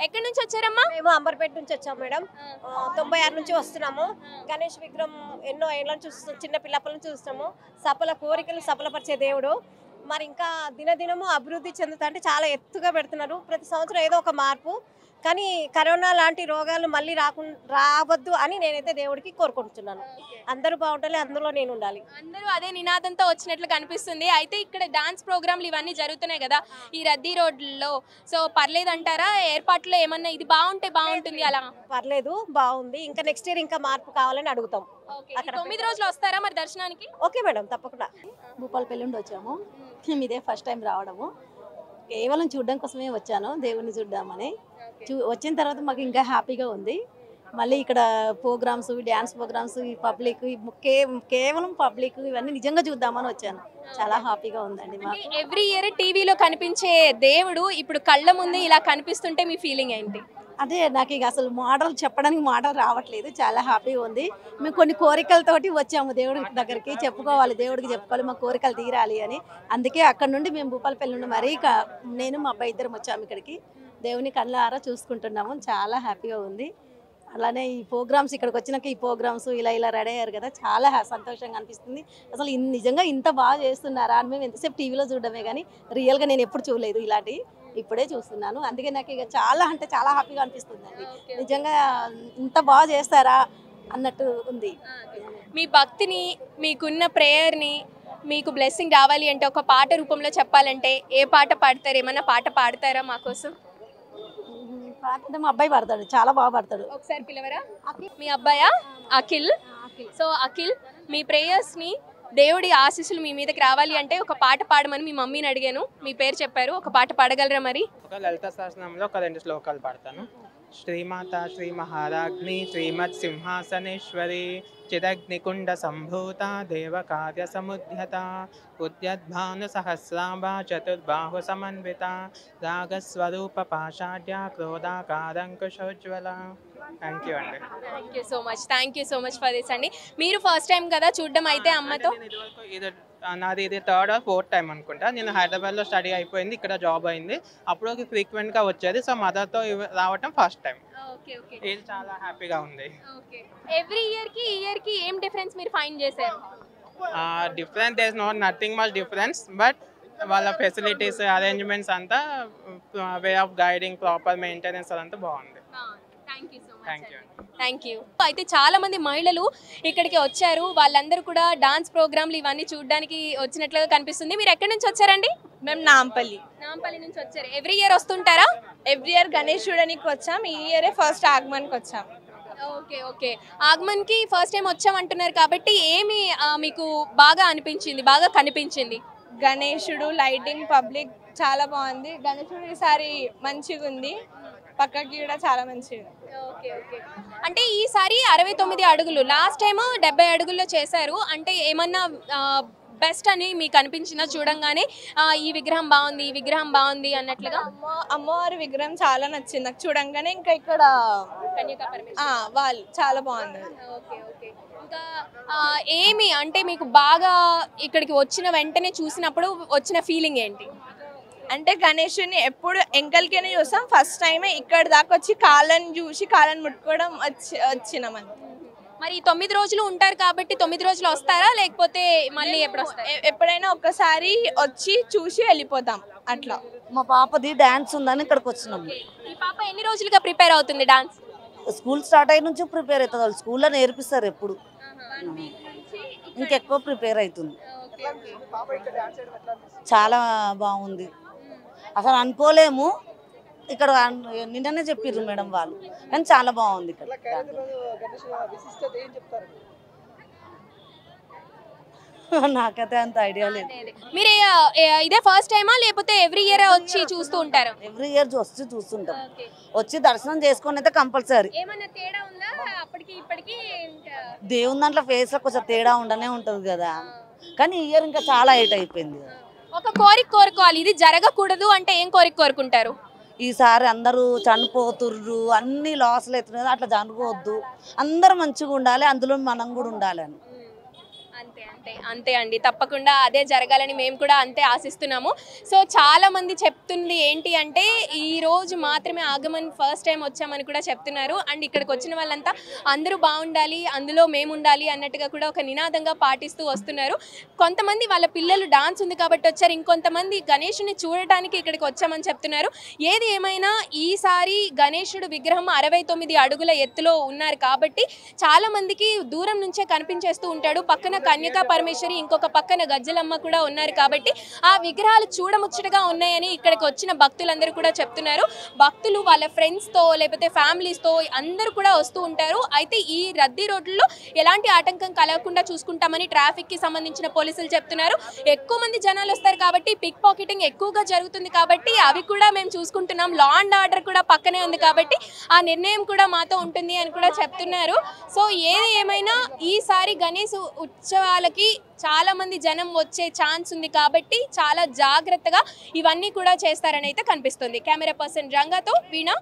ఎక్కడి నుంచి వచ్చారమ్మా? మేము అంబర్పేట నుంచి వచ్చాం మేడం. 96 నుంచి వస్తున్నాము. గణేష్ విగ్రహం ఎన్నో ఏళ్ళ నుంచి చూస్తాం, చిన్న పిల్లప్పల నుంచి చూస్తాము. సఫల కోరికలు సఫలపరిచే దేవుడు. మరి ఇంకా దినదినము అభివృద్ధి చెందుతా అంటే చాలా ఎత్తుగా పెడుతున్నారు. ప్రతి సంవత్సరం ఏదో ఒక మార్పు. కానీ కరోనా లాంటి రోగాలు మళ్ళీ రావద్దు అని నేనైతే దేవుడికి కోరుకుంటున్నాను. అందరూ బాగుండాలి, అందులో నేను ఉండాలి. అందరూ అదే నినాదంతో వచ్చినట్లు కనిపిస్తుంది. అయితే ఇక్కడ డాన్స్ ప్రోగ్రాంలు ఇవన్నీ జరుగుతున్నాయి కదా ఈ రద్దీ రోడ్లలో. సో పర్లేదంటారా? ఏర్పాట్లు ఏమన్నా ఇది బాగుంటే బాగుంటుంది అలా? పర్లేదు, బాగుంది. ఇంకా నెక్స్ట్ ఇయర్ ఇంకా మార్పు కావాలని అడుగుతాం. 9 రోజులు వస్తారా మరి దర్శనానికి? ఓకే మేడం, తప్పకుండా. భూపాలపల్లి నుండి వచ్చాము. ఇదే ఫస్ట్ టైం రావడము. కేవలం చూడడం కోసమే వచ్చాను, దేవుణ్ణి చూద్దామని. వచ్చిన తర్వాత మాకు ఇంకా హ్యాపీగా ఉంది. మళ్ళీ ఇక్కడ ప్రోగ్రామ్స్, డ్యాన్స్ ప్రోగ్రామ్స్, ఈ పబ్లిక్, కేవలం పబ్లిక్ ఇవన్నీ నిజంగా చూద్దామని వచ్చాను. చాలా హ్యాపీగా ఉందండి మాకు. ఎవ్రీ ఇయర్ టీవీలో కనిపించే దేవుడు ఇప్పుడు కళ్ళ ముందు ఇలా కనిపిస్తుంటే మీ ఫీలింగ్ ఏంటి? అదే నాకు ఇక అసలు మాటలు చెప్పడానికి మాటలు రావట్లేదు. చాలా హ్యాపీగా ఉంది. మేము కొన్ని కోరికలతోటి వచ్చాము దేవుడి దగ్గరికి. చెప్పుకోవాలి, దేవుడికి చెప్పుకోవాలి, మా కోరికలు తీరాలి అని. అందుకే అక్కడ నుండి మేము భూపాలపల్లి నుండి మరీ నేను మా అబ్బాయి ఇద్దరం వచ్చాము ఇక్కడికి. దేవుని కళ్ళారా చూసుకుంటున్నాము. చాలా హ్యాపీగా ఉంది. అలానే ఈ ప్రోగ్రామ్స్ ఇక్కడికి వచ్చినాక ఈ ప్రోగ్రామ్స్ ఇలా రెడీ అయ్యారు కదా, చాలా సంతోషంగా అనిపిస్తుంది. అసలు నిజంగా ఇంత బాగా చేస్తున్నారా అని మేము ఎంతసేపు టీవీలో చూడడమే కానీ రియల్గా నేను ఎప్పుడు చూడలేదు ఇలాంటి. ఇప్పుడే చూస్తున్నాను. అందుకే నాకు ఇక చాలా అంటే చాలా హ్యాపీగా అనిపిస్తుంది అండి. నిజంగా ఇంత బాగా చేస్తారా అన్నట్టు ఉంది. మీ భక్తిని, మీకున్న ప్రేయర్ని, మీకు బ్లెస్సింగ్ రావాలి అంటే ఒక పాట రూపంలో చెప్పాలంటే ఏ పాట పాడతారు? ఏమన్నా పాట పాడతారా మాకోసం? పాట అంటే మా అబ్బాయి పాడతాడు, చాలా బాగా పాడతాడు. ఒకసారి పిలవరా? మీ అబ్బాయా? అఖిల్. సో అఖిల్, మీ ప్రేయర్స్ని, దేవుడి ఆశీస్సులు మీ మీదకి రావాలి అంటే ఒక పాట పాడమని మీ మమ్మీని అడిగాను. మీ పేరు చెప్పారు, ఒక పాట పాడగలరా మరి? ఒక లలిత సహస్రనామంలో ఒక 2 శ్లోకాలు పాడతాను. శ్రీమాత శ్రీ మహారాజ్ఞి శ్రీమత్ సింహాసనేశ్వరి చిదగ్నికుండ సంభూత దేవకార్య సముద్యత ఉద్యద్భాను సహస్రాంబ చతుర్బాహు సమన్విత రాగస్వరూప పాషాఢ్య క్రోధాకారంకుశోజ్వల. థ్యాంక్ యూ అండి. Thank you so much for this అండి. మీరు ఫస్ట్ టైం కదా చూడడం అయితే అమ్మతో? నాది ఇది 3rd or 4th టైం అనుకుంటా. నేను హైదరాబాద్లో స్టడీ అయిపోయింది, ఇక్కడ జాబ్ అయింది. అప్పుడు ఫ్రీక్వెంట్గా వచ్చేది. సో మదర్తో రావటం ఫస్ట్ టైం. ఇది చాలా హ్యాపీగా ఉంది. ఎవ్రీ ఇయర్ కి ఏం డిఫరెన్స్ మీరు ఫైండ్ చేశారు? Difference there is nothing much difference, but వాళ్ళ ఫెసిలిటీస్, అరేంజ్మెంట్స్ అంతా, way of guiding, proper maintenance అదంతా బాగుంది. Thank you. అయితే చాలా మంది మహిళలు ఇక్కడికి వచ్చారు. వాళ్ళందరూ కూడా డాన్స్ ప్రోగ్రాంలు ఇవన్నీ చూడడానికి వచ్చినట్లుగా కనిపిస్తుంది. మీరు ఎక్కడి నుంచి వచ్చారండి? మేము నాంపల్లి నుంచి వచ్చారు. ఎవ్రీ ఇయర్ వస్తుంటారా? ఎవ్రీ ఇయర్ గణేష్ చూడడానికి వచ్చాం. ఈ ఇయరే ఫస్ట్ ఆగమన్కి వచ్చాం. ఓకే. ఆగమన్ కి ఫస్ట్ టైం వచ్చాం అంటున్నారు కాబట్టి ఏమి మీకు బాగా అనిపించింది, బాగా కనిపించింది? గణేశుడు, లైటింగ్, పబ్లిక్ చాలా బాగుంది. గణేశుడు ఈసారి మంచిగా ఉంది, పక్కకి కూడా చాలా మంచిగా. అంటే ఈసారి 69 అడుగులు, లాస్ట్ టైం 70 అడుగుల్లో చేశారు. అంటే ఏమన్నా బెస్ట్ అని మీకు అనిపించిందా చూడంగానే? ఈ విగ్రహం బాగుంది అన్నట్లుగా? అమ్మవారి విగ్రహం చాలా నచ్చింది నాకు చూడంగానే. ఇంకా ఇక్కడ వాళ్ళు చాలా బాగుంది. ఇంకా ఏమి అంటే మీకు బాగా ఇక్కడికి వచ్చిన వెంటనే చూసినప్పుడు వచ్చిన ఫీలింగ్ ఏంటి? అంటే గణేషుని ఎప్పుడు ఎంకల్కైనా చూస్తాం, ఫస్ట్ టైమే ఇక్కడ దాకా వచ్చి కాళ్ళని చూసి కాళ్ళని ముట్టుకోవడం వచ్చినామని. మరి 9 రోజులు ఉంటారు కాబట్టి 9 రోజులు వస్తారా లేకపోతే మళ్ళీ ఎప్పుడు వస్తారు? ఎప్పుడైనా ఒక్కసారి వచ్చి చూసి వెళ్ళిపోతాం అట్లా. మా పాపది డాన్స్ ఉందని ఇక్కడికి వచ్చినాం. ఈ పాప ఎన్ని రోజులుగా ప్రిపేర్ అవుతుంది డాన్స్? స్కూల్ స్టార్ట్ అయిన నుంచి ప్రిపేర్ అవుతుంది. వాళ్ళు స్కూల్లో నేర్పిస్తారు ఎప్పుడు, ఇంకెక్కువ ప్రిపేర్ అవుతుంది. చాలా బాగుంది, అసలు అనుకోలేము. ఇక్కడ నిన్ననే చెప్పిర్రు మేడం వాళ్ళు, కానీ చాలా బాగుంది ఇక్కడ. నాకైతే అంత ఐడియా లేదు. మీరు ఇదే ఫస్ట్ టైమా లేకపోతే ఎవ్రీ ఇయర్ వచ్చి చూస్తూ ఉంటారు? ఎవ్రీ ఇయర్ వచ్చి చూస్తుంటాం. వచ్చి దర్శనం చేసుకొని అయితే కంపల్సరీ. ఏమన్నా తేడా ఉందా అప్పటికి ఇప్పటికి? దేవుని దాంట్లో ఫేస్ లో కొంచెం తేడా ఉండనే ఉంటది కదా, కానీ ఈ ఇయర్ ఇంకా చాలా హైట్ అయిపోయింది. ఒక కోరిక కోరుకోవాలి, ఇది జరగకూడదు అంటే ఏం కోరిక కోరుకుంటారు? ఈసారి అందరూ చనిపోతుర్రు, అన్ని లాస్లు అవుతున్నాయి, అట్లా జరగవద్దు, అందరూ మంచిగా ఉండాలి, అందులో మనం కూడా ఉండాలని. అంతే అంతే అంతే అండి, తప్పకుండా అదే జరగాలని మేము కూడా అంతే ఆశిస్తున్నాము. సో చాలా మంది చెప్తుంది ఏంటి అంటే ఈ రోజు మాత్రమే ఆగమన్ ఫస్ట్ టైం వచ్చామని కూడా చెప్తున్నారు. అండ్ ఇక్కడికి వచ్చిన వాళ్ళంతా అందరూ బాగుండాలి, అందులో మేము ఉండాలి అన్నట్టుగా కూడా ఒక నినాదంగా పాటిస్తూ వస్తున్నారు. కొంతమంది వాళ్ళ పిల్లలు డాన్స్ ఉంది కాబట్టి వచ్చారు, ఇంకొంతమంది గణేషుని చూడటానికి ఇక్కడికి వచ్చామని చెప్తున్నారు. ఏది ఏమైనా ఈసారి గణేశుడు విగ్రహం 69 అడుగుల ఎత్తులో ఉన్నారు కాబట్టి చాలా మందికి దూరం నుంచే కనిపించేస్తూ ఉంటాడు. పక్కన కన్యకా పరమేశ్వరి, ఇంకొక పక్కన గజ్జలమ్మ కూడా ఉన్నారు కాబట్టి ఆ విగ్రహాలు చూడముచ్చటగా ఉన్నాయని ఇక్కడికి వచ్చిన భక్తులందరూ కూడా చెప్తున్నారు. భక్తులు వాళ్ళ ఫ్రెండ్స్తో లేకపోతే ఫ్యామిలీస్తో అందరూ కూడా వస్తూ ఉంటారు. అయితే ఈ రద్దీ రోడ్లలో ఎలాంటి ఆటంకం కలగకుండా చూసుకుంటామని ట్రాఫిక్కి సంబంధించిన పోలీసులు చెప్తున్నారు. ఎక్కువ మంది జనాలు వస్తారు కాబట్టి పిక్ పాకెటింగ్ ఎక్కువగా జరుగుతుంది కాబట్టి అవి కూడా మేము చూసుకుంటున్నాం. లా అండ్ ఆర్డర్ కూడా పక్కనే ఉంది కాబట్టి ఆ నిర్ణయం కూడా మాతో ఉంటుంది అని కూడా చెప్తున్నారు. సో ఏది ఏమైనా ఈసారి గణేష్ ఉత్సవాలకి చాలా మంది జనం వచ్చే ఛాన్స్ ఉంది కాబట్టి చాలా జాగ్రత్తగా ఇవన్నీ కూడా చేస్తారని అయితే కనిపిస్తుంది. కెమెరా పర్సన్ రంగాతో వీణా.